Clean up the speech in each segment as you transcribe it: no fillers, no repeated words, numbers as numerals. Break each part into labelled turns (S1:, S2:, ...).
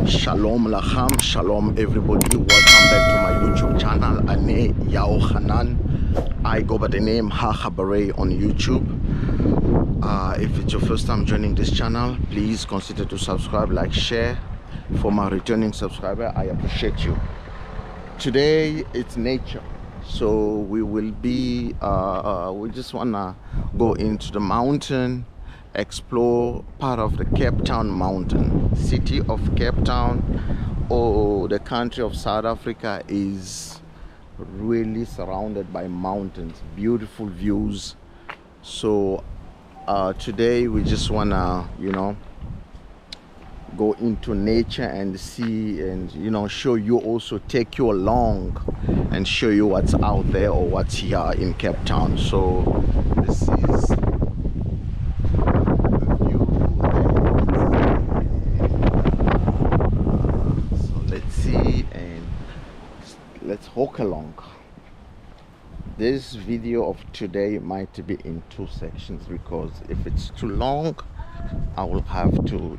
S1: Shalom lacham, shalom everybody, welcome back to my YouTube channel. Ane Yao Hanan. I go by the name HaGhabaray on YouTube. If it's your first time joining this channel, please consider to subscribe, like, share. For my returning subscriber, I appreciate you. Today it's nature, so we will be we just wanna go into the mountain, explore part of the Cape Town mountain. City of Cape Town, or the country of South Africa, is really surrounded by mountains, beautiful views. So today we just wanna, go into nature and see, and show you, also take you along and show you what's out there or what's here in Cape Town. So this is the view. So let's see and let's walk along. This video of today might be in two sections, because if it's too long I will have to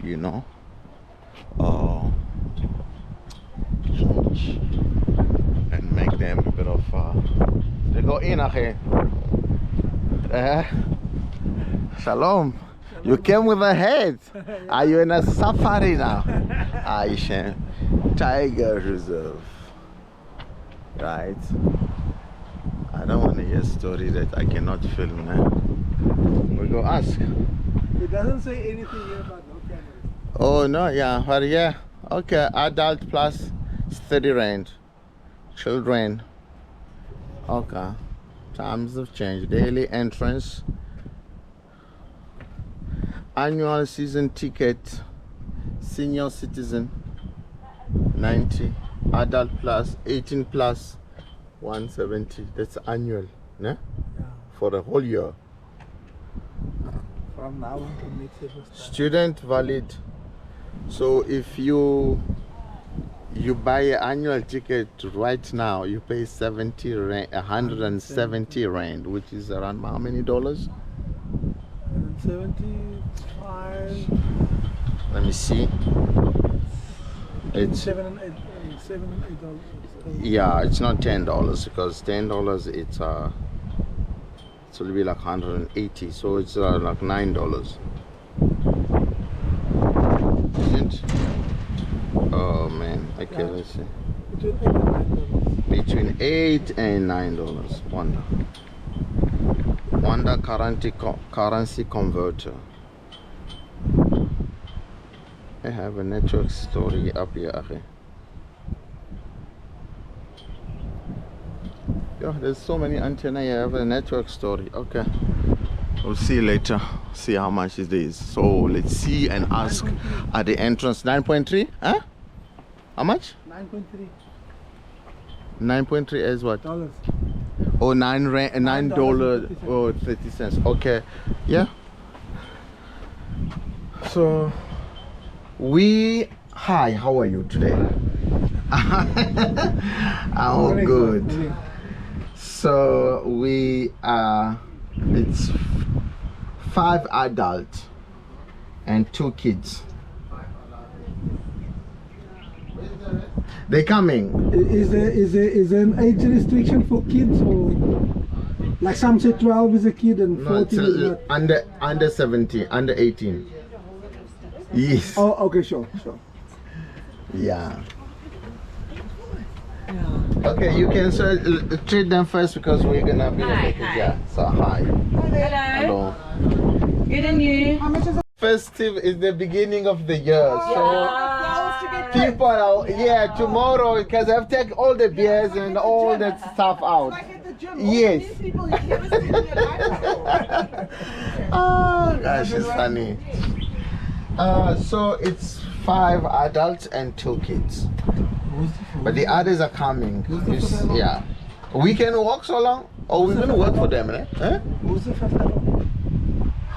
S1: change and make them a bit of they go in. Shalom. You came with a head. Are you in a safari now? Aisha, Tygerberg Reserve, right? I don't want to hear a story that I cannot film now. We go ask.
S2: It doesn't say anything here about no cameras.
S1: Oh no, yeah, but yeah, okay. Adult plus 30 rand, children, okay. Times have changed. Daily entrance, annual season ticket, senior citizen 90, adult plus 18 plus 170. That's annual, yeah? For the whole year.
S2: From now on to next year.
S1: Student valid. So if you buy an annual ticket right now, you pay 70 rand, 170 rand, which is around how many dollars?
S2: 75.
S1: Let me see. It's
S2: $7 and $8.
S1: yeah, it's not $10, because $10 it will be like 180, so it's like $9. Isn't? Oh man, okay, yeah. Let's see. Between $8 and $9. Wanda currency converter. I have a network story up here. Yeah, there's so many antennas. I have a network story. Okay, we'll see later. See how much it is. So let's see and ask at the entrance. 9.3? Huh? How much?
S2: 9.3.
S1: 9.3 is what?
S2: Dollars.
S1: Oh, $9 or 30 cents. Okay, yeah. So hi, how are you today? I'm good. So we are, it's 5 adults and 2 kids. They're coming.
S2: Is there an age restriction for kids, or like some say 12 is a kid and 14 is not?
S1: Under 17, under 18. Yes.
S2: Oh, okay, sure.
S1: Yeah. Okay, you can treat them first, because we're gonna be yeah. So hi. Hello.
S3: Good and you?
S1: Festive is the beginning of the year, so people are tomorrow, because I've taken all the beers and all that stuff out. Yes. Oh gosh, it's funny. So it's 5 adults and 2 kids. But the others are coming. Yeah. We can walk so long, or we're gonna work for them, eh? Huh?
S2: Who's the 5th adult?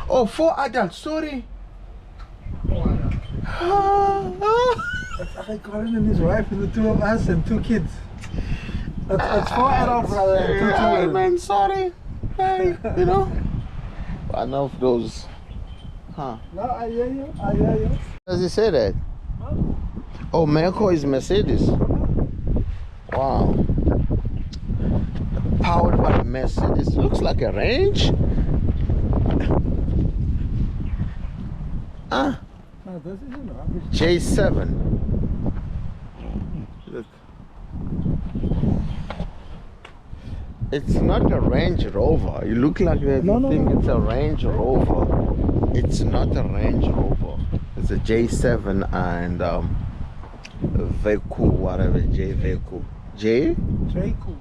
S1: Oh, 4 adults, sorry.
S2: That's Colin and his wife, and the 2 of us and 2 kids. That's 4 adults and 2 children.
S1: Man, sorry. Hey, one of those. Huh?
S2: No, I hear you.
S1: Does he say that?
S2: Huh?
S1: Oh, Merco is Mercedes. Wow. Powered by Mercedes. Looks like a Range. Ah,
S2: No, this isn't rubbish.
S1: J7. Look. It's not a Range Rover. You look like that.
S2: No,
S1: You
S2: no,
S1: think
S2: no.
S1: it's a Range Rover. It's not a Range Rover. It's a J7 and Veku, whatever. J Veku. J?
S2: J-Cool.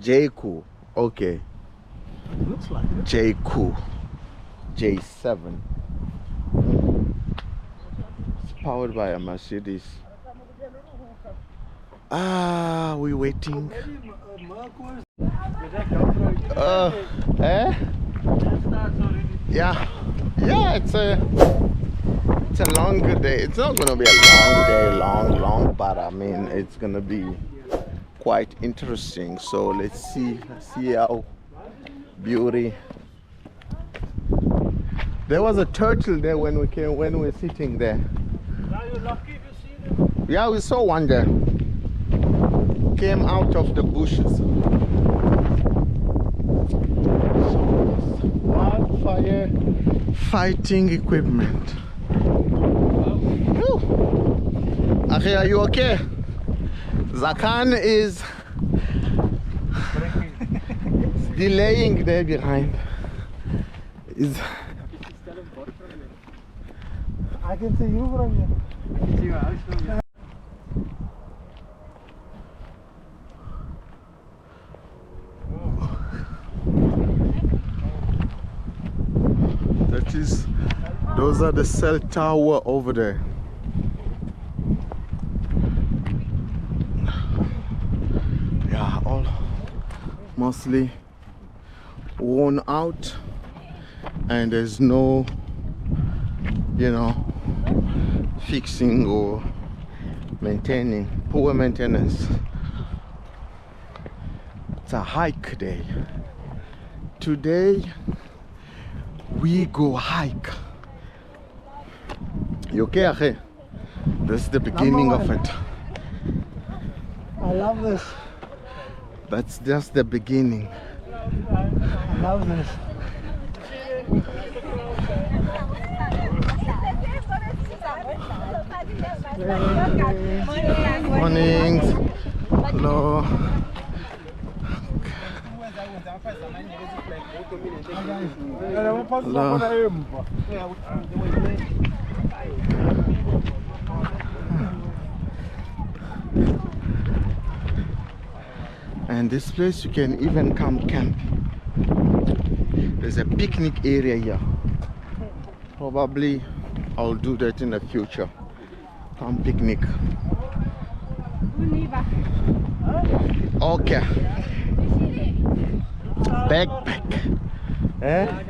S1: J-Cool. Okay.
S2: Looks like it.
S1: J-Cool. J7. It's powered by a Mercedes. Ah, we're waiting. Eh? Yeah. Yeah, it's a longer day. It's not gonna be a long day, long, but I mean it's gonna be quite interesting. So let's see how beauty. There was a turtle there when we were sitting there.
S2: Are you lucky if you see them?
S1: Yeah, we saw one there. Came out of the bushes. Wildfire fighting equipment. Akhi, are you okay? Zakan is delaying there behind.
S2: I can see you from here.
S1: Those are the cell tower over there. Yeah, all mostly worn out, and there's no, fixing or maintaining. Poor maintenance. It's a hike day. Today we go hike. You okay, Akhe? This is the beginning of it.
S2: I love this.
S1: That's just the beginning.
S2: I love this.
S1: Morning. Hello. And this place you can even come camp. There's a picnic area here. Probably I'll do that in the future. Come picnic. Okay. Backpack. Eh?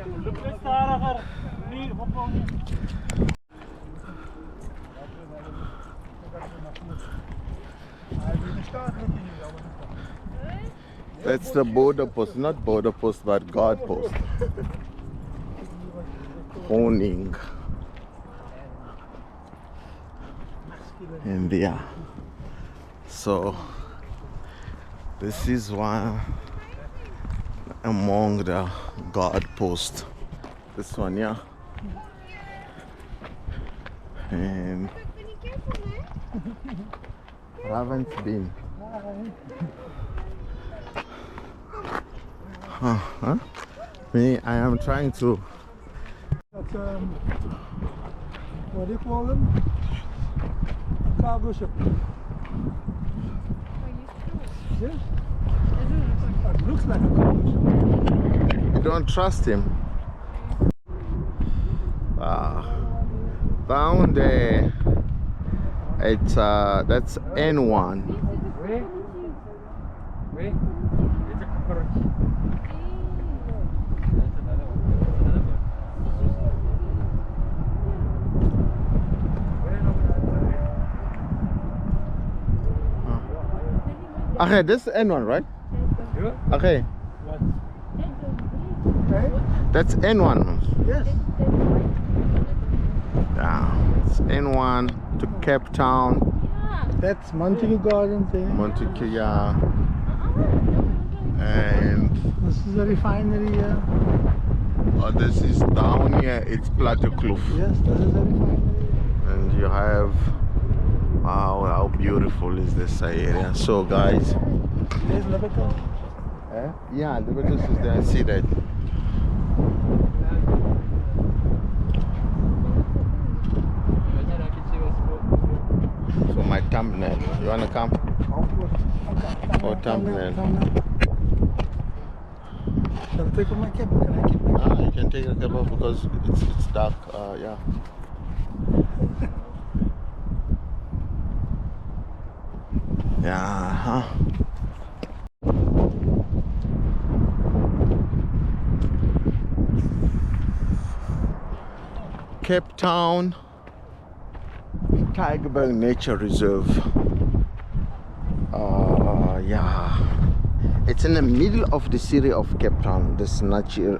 S1: That's the border post, not border post, but guard post. Honing. And yeah. So this is one among the guard post. This one, yeah. And I haven't been. Huh? Me, I am trying to.
S2: That's what do you call them? A cargo ship. Yes. It looks like a cargo ship.
S1: You don't trust him. Down there, it's that's N1.
S4: Wait. It's a cockroach.
S1: Okay, this is N1, right? Okay, that's N1.
S2: Yes.
S1: Yeah, it's N1 to Cape Town.
S2: That's Montague Gardens there.
S1: Montague, yeah. And
S2: This is a refinery here.
S1: this is down here, it's Platte Kloof.
S2: Yes, this is a refinery.
S1: And you have, wow, how beautiful is this area. So guys,
S2: There's Libertas.
S1: yeah, Libertas is there, I see that. So my thumbnail, you wanna come? For thumbnail.
S2: Shall I take off my cap? Can I keep my cap?
S1: You can take a cap off because it's dark, yeah. Yeah, huh? Cape Town Tygerberg Nature Reserve. Yeah, it's in the middle of the city of Cape Town. This nature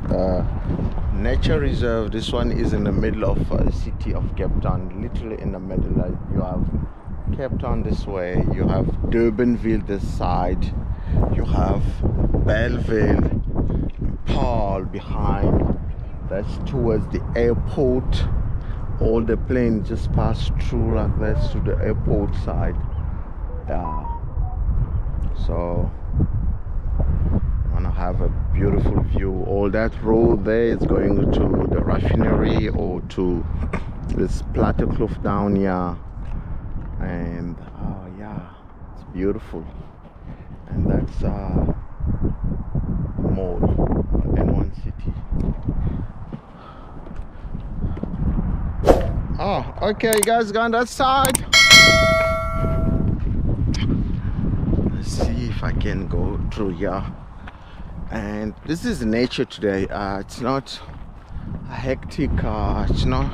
S1: reserve, this one is in the middle of the city of Cape Town, literally in the middle. Like you have Cape Town this way, you have Durbanville this side, you have Belleville, Paul behind. That's towards the airport. All the planes just pass through like this to the airport side. Yeah. So I'm gonna have a beautiful view. All that road there is going to the refinery or to this Platte Kloof down here. And yeah, it's beautiful. And that's mall, N1 City. Oh, okay, you guys go on that side. Let's see if I can go through here. And this is nature today. It's not a hectic, it's not,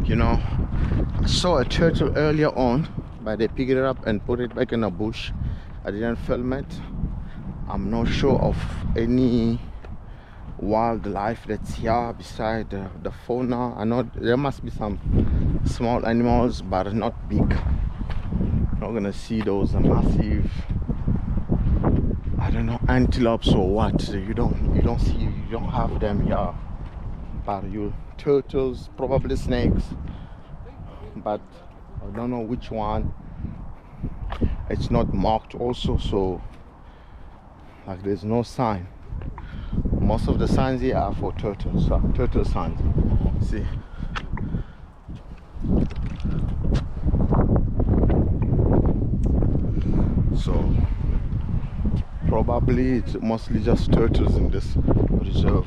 S1: you know, I saw a turtle earlier on, but they picked it up and put it back in a bush. I didn't film it. I'm not sure of any wildlife that's here beside the fauna. I know there must be some small animals, but not big. You're not gonna see those massive, I don't know, antelopes or what. You don't have them here. But you turtles, probably snakes, but I don't know which one. It's not marked also, so like there's no sign. Most of the signs here are for turtles, turtle signs. See. So probably it's mostly just turtles in this reserve.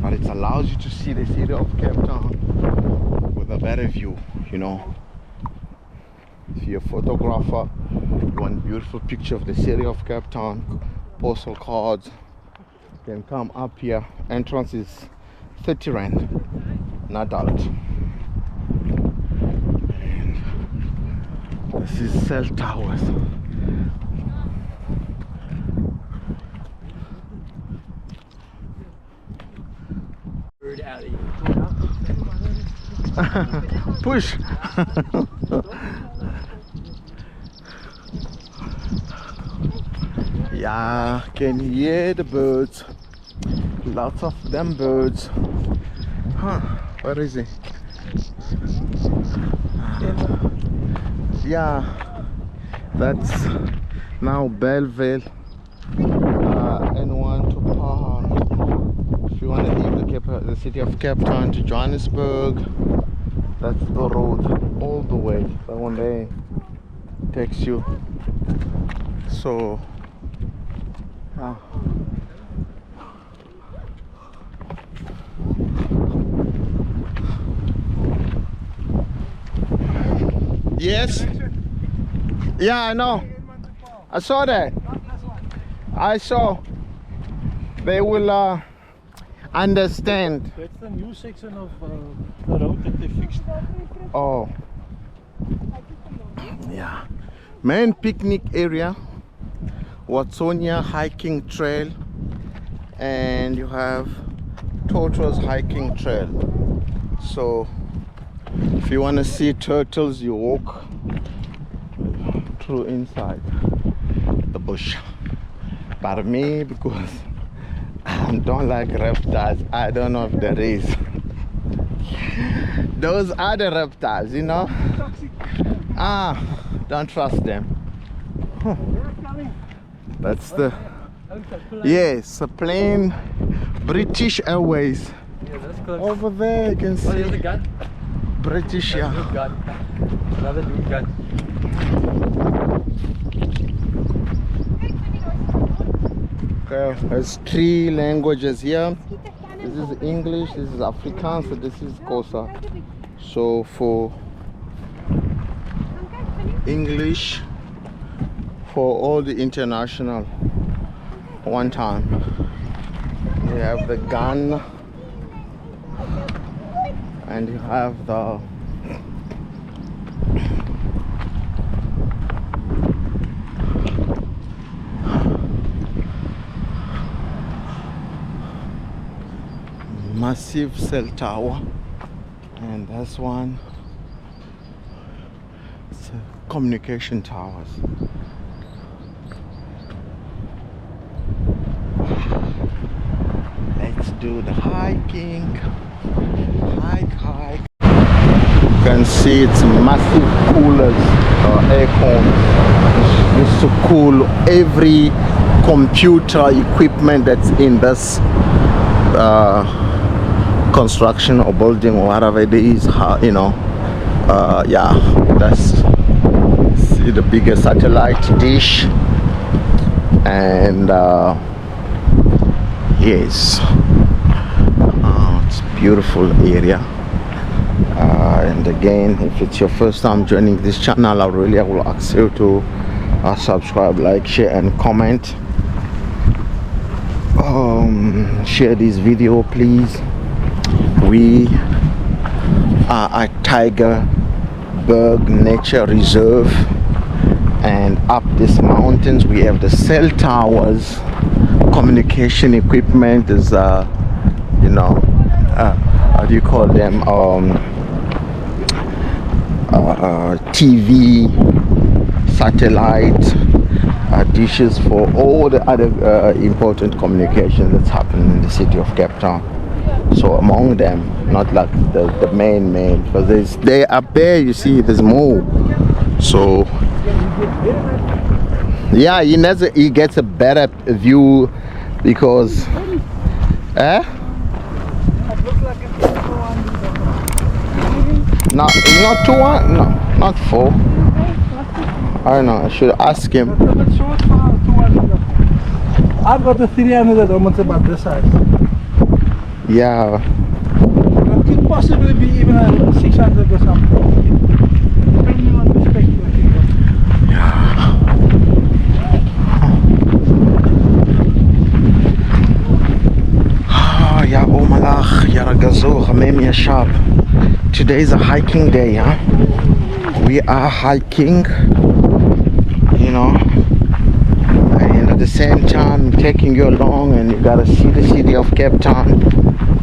S1: But it allows you to see the city of Cape Town with a better view, you know. If you're a photographer, you want a beautiful picture of the city of Cape Town, postal cards, you can come up here. Entrance is 30 rand, an adult. And this is cell towers.
S4: Bird alley.
S1: Push. Yeah, can hear the birds. Lots of them birds. Huh, where is he? Yeah, that's now Belleville. N1 to Paarl. If you want to leave the city of Cape Town to Johannesburg, that's the road all the way. That one there takes you. So yes, yeah, I know. I saw that. I saw. They will understand.
S2: That's the new section of the road that they fixed.
S1: Oh, yeah. Main picnic area, Watsonia hiking trail, and you have Tortoise hiking trail. So If you want to see turtles, you walk through inside the bush. But me, because I don't like reptiles, I don't know if there is. Those are the reptiles, you know. Don't trust them. That's the, yes, a plane, British Airways.
S4: Yeah, that's close.
S1: Over there you can
S4: Oh,
S1: see
S4: there's a gun.
S1: British,
S4: New
S1: yeah.
S4: gun. Another new gun.
S1: Okay, there's 3 languages here. This is English, this is Afrikaans, and this is Xhosa. So for English, for all the international, one time. You have the gun, and you have the massive cell tower, and that's one. It's communication towers. Let's do the hiking. Hike. You can see it's massive coolers, air cons. Used to cool every computer equipment that's in this construction or building or whatever it is, you know. Yeah, that's, see the bigger satellite dish, and yes, it's a beautiful area. And again, if it's your first time joining this channel, I will ask you to subscribe, like, share and comment. Share this video, please. We are at Tygerberg Nature Reserve, and up these mountains we have the cell towers, communication equipment. Is you know, how do you call them, TV, satellite dishes for all the other important communication that's happening in the city of Cape Town. So among them, not like the main, because they up there, you see there's more. So yeah, he gets a better view because no, not 2-1, no, not 4. I don't know, I should ask him.
S2: I've got a 300 almost about this size.
S1: Yeah.
S2: It could possibly be even a 600 or something. Depending on the spec.
S1: Ja, Omalach, Yaragazo, Hamemia Shab. Today is a hiking day, huh? We are hiking, you know, and at the same time taking you along, and you gotta see the city of Cape Town,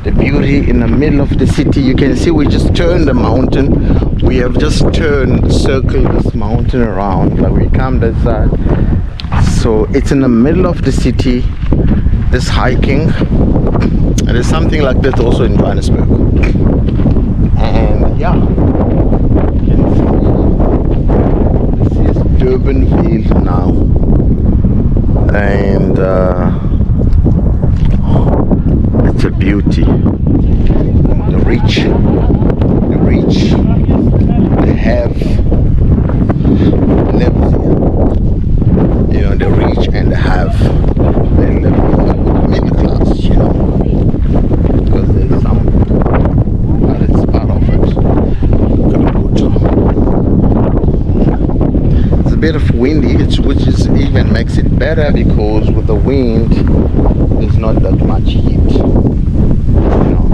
S1: the beauty in the middle of the city. You can see we just turned the mountain. We have just circled this mountain around, like we come this side. So it's in the middle of the city, this hiking. And there's something like that also in Johannesburg. And yeah, you can see this is Durbanville now, and it's a beauty. The rich, they have lives here. You know, the rich and the have, they live here. The middle class, you know. Because there's some, but it's part of it. It's a bit of windy, which is even makes it better, because with the wind there's not that much heat, you know.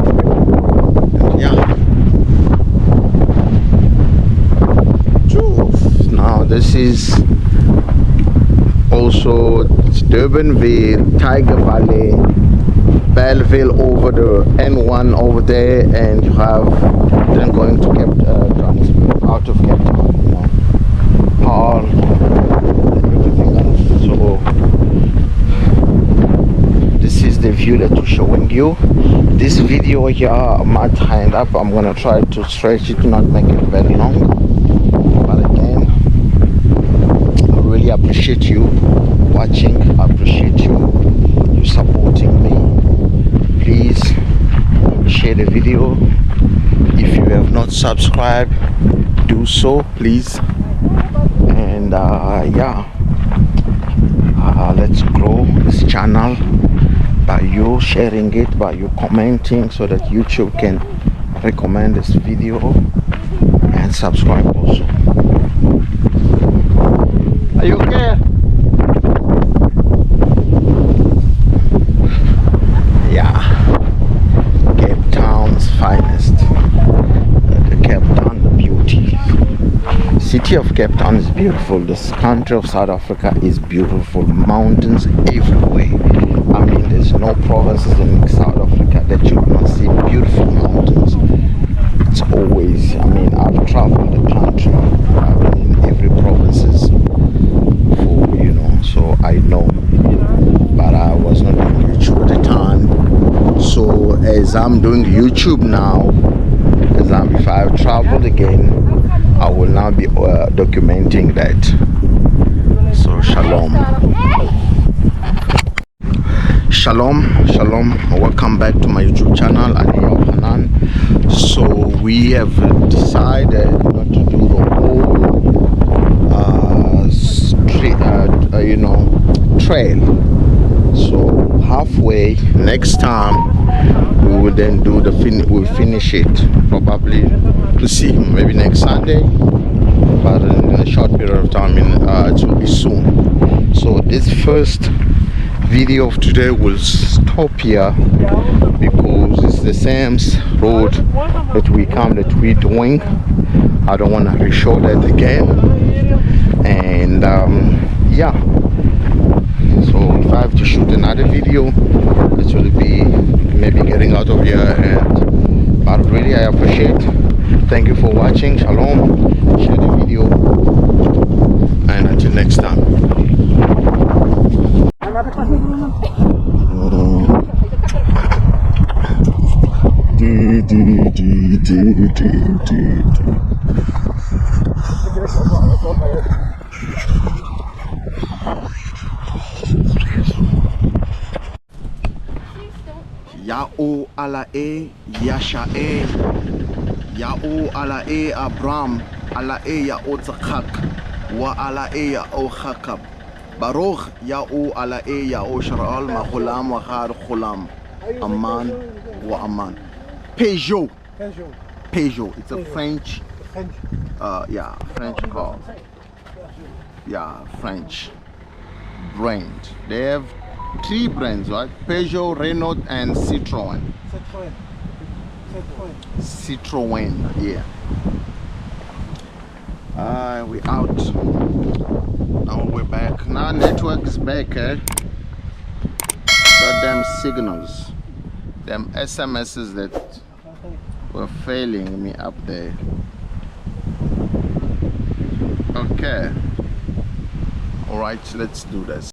S1: And yeah. Now this is also Durbanville, Tiger Valley, Belleville over the N1 over there, and you have then going to Johannesburg, out of Cape Town, you know, Paul, everything else. So this is the view that we're showing you. This video here I might hand up. I'm gonna try to stretch it, not make it very long, but again, I really appreciate you watching. I appreciate you supporting me. Please share the video. If you have not subscribed, do so please. And let's grow this channel by you sharing it, by you commenting, so that YouTube can recommend this video, and subscribe also. Are you okay? Yeah, Cape Town's finest. The Cape Town, the beauty. City of Cape Town is beautiful. This country of South Africa is beautiful. Mountains everywhere. I mean, there's no provinces in South Africa that you do not see beautiful mountains. It's always, I mean, I've traveled the country. I've been in every provinces for, you know, so I know. But I was not doing YouTube at the time. So as I'm doing YouTube now, if I have traveled again, I will now be documenting that. So shalom. Shalom, welcome back to my YouTube channel, Hanan. So we have decided not to do the whole trail. So halfway, next time we will then do we'll finish it probably, to see, maybe next Sunday, but in a short period of time, it will be soon. So this first video of today will stop here because it's the same road that we're doing. I don't want to reshow that again. And yeah, so if I have to shoot another video, it will be maybe getting out of here. But really I appreciate. Thank you for watching. Shalom. Share the video, and until next time. Ya'u ala e Yasha'e, Ya'u ala e Abram, ala e Ya'u Tzachak, wa ala e Ya'u Chakab, Baruch Ya'u ala e Ya'u Shar'al, ma Chulam wa Char Chulam, Aman wa Aman. Peugeot. It's a French car. Yeah, French brand. They have 3 brands, right? Peugeot, Renault, and Citroën. Citroën, yeah. We out. Now we're back. Now network is back, eh? Goddamn signals. Them SMSs that were failing me up there. Okay. Alright, let's do this.